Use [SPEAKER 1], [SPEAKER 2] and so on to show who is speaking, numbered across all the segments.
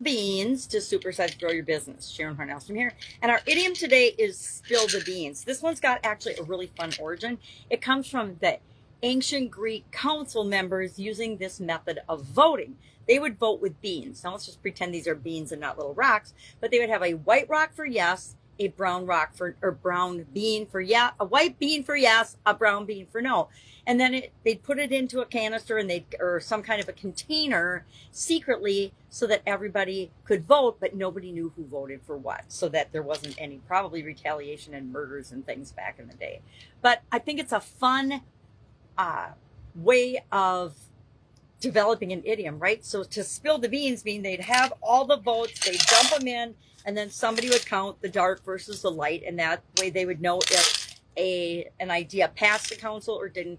[SPEAKER 1] Beans to supersize grow your business. Sharon Horne-Ellstrom here, and our idiom today is spill the beans. This one's got actually a really fun origin. It comes from the ancient Greek council members using this method of voting. They would vote with beans. Now let's just pretend these are beans and not little rocks, but they would have a white rock for yes, a brown rock for, or brown bean for yeah, a white bean for yes, a brown bean for no. And then they'd put it into a canister and or some kind of a container secretly so that everybody could vote, but nobody knew who voted for what, so that there wasn't any probably retaliation and murders and things back in the day. But I think it's a fun way of developing an idiom, right? So to spill the beans mean they'd have all the votes, they'd dump them in, and then somebody would count the dark versus the light, and that way they would know if an idea passed the council or didn't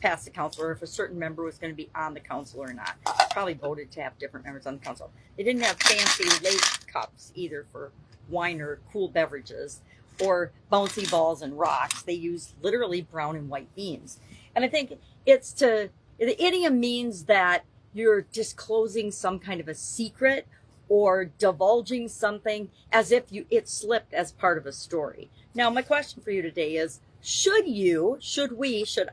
[SPEAKER 1] pass the council, or if a certain member was going to be on the council or not. Probably voted to have different members on the council. They didn't have fancy lake cups either for wine or cool beverages, or bouncy balls and rocks. They used literally brown and white beans. And I think the idiom means that you're disclosing some kind of a secret or divulging something as if it slipped as part of a story. Now, my question for you today is, should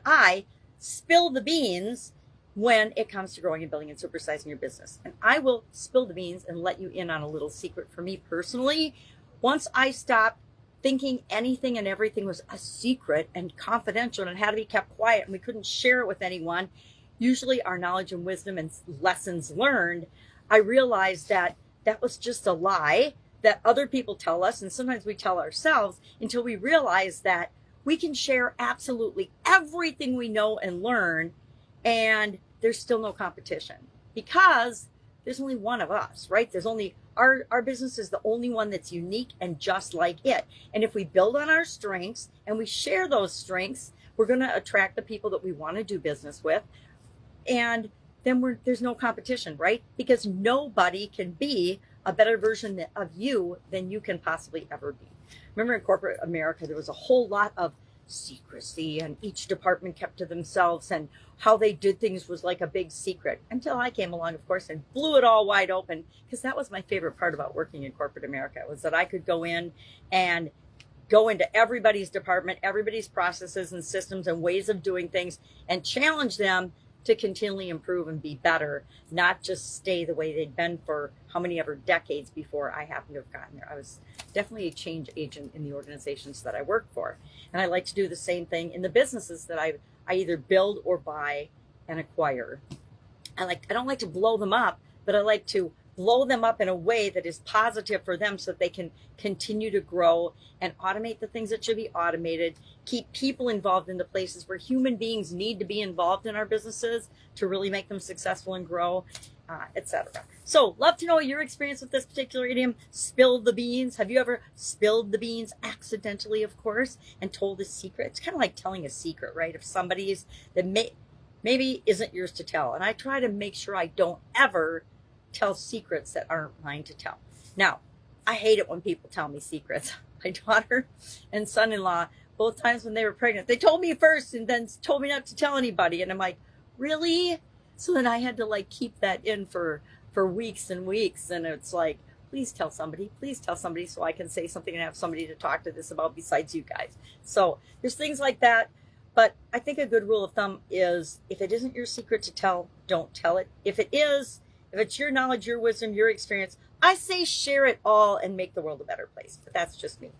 [SPEAKER 1] I spill the beans when it comes to growing and building and supersizing your business? And I will spill the beans and let you in on a little secret for me personally. Once I stopped thinking anything and everything was a secret and confidential and it had to be kept quiet and we couldn't share it with anyone, usually our knowledge and wisdom and lessons learned, I realized that that was just a lie that other people tell us, and sometimes we tell ourselves, until we realize that we can share absolutely everything we know and learn, and there's still no competition because there's only one of us, right? There's only our business is the only one that's unique and just like it. And if we build on our strengths and we share those strengths, we're going to attract the people that we want to do business with. And then there's no competition, right? Because nobody can be a better version of you than you can possibly ever be. Remember, in corporate America, there was a whole lot of secrecy, and each department kept to themselves, and how they did things was like a big secret, until I came along, of course, and blew it all wide open. Because that was my favorite part about working in corporate America, was that I could go in and go into everybody's department, everybody's processes and systems and ways of doing things, and challenge them to continually improve and be better, not just stay the way they'd been for how many ever decades before I happened to have gotten there. I was definitely a change agent in the organizations that I work for. And I like to do the same thing in the businesses that I either build or buy and acquire. I don't like to blow them up, but I like to blow them up in a way that is positive for them so that they can continue to grow and automate the things that should be automated, keep people involved in the places where human beings need to be involved in our businesses to really make them successful and grow, etc. So, love to know your experience with this particular idiom, spill the beans. Have you ever spilled the beans accidentally, of course, and told a secret? It's kind of like telling a secret, right? If somebody's that maybe isn't yours to tell. And I try to make sure I don't ever tell secrets that aren't mine to tell. Now, I hate it when people tell me secrets. My daughter and son-in-law, both times when they were pregnant, they told me first and then told me not to tell anybody. And I'm like, really? So then I had to keep that in for weeks and weeks. And it's like, please tell somebody so I can say something and have somebody to talk to this about besides you guys. So there's things like that. But I think a good rule of thumb is, if it isn't your secret to tell, don't tell it. If it is, if it's your knowledge, your wisdom, your experience, I say share it all and make the world a better place. But that's just me.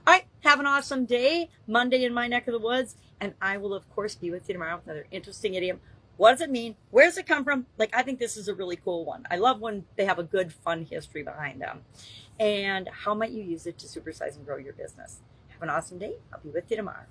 [SPEAKER 1] All right, have an awesome day, Monday in my neck of the woods. And I will, of course, be with you tomorrow with another interesting idiom. What does it mean? Where does it come from? I think this is a really cool one. I love when they have a good, fun history behind them. And how might you use it to supersize and grow your business? Have an awesome day. I'll be with you tomorrow.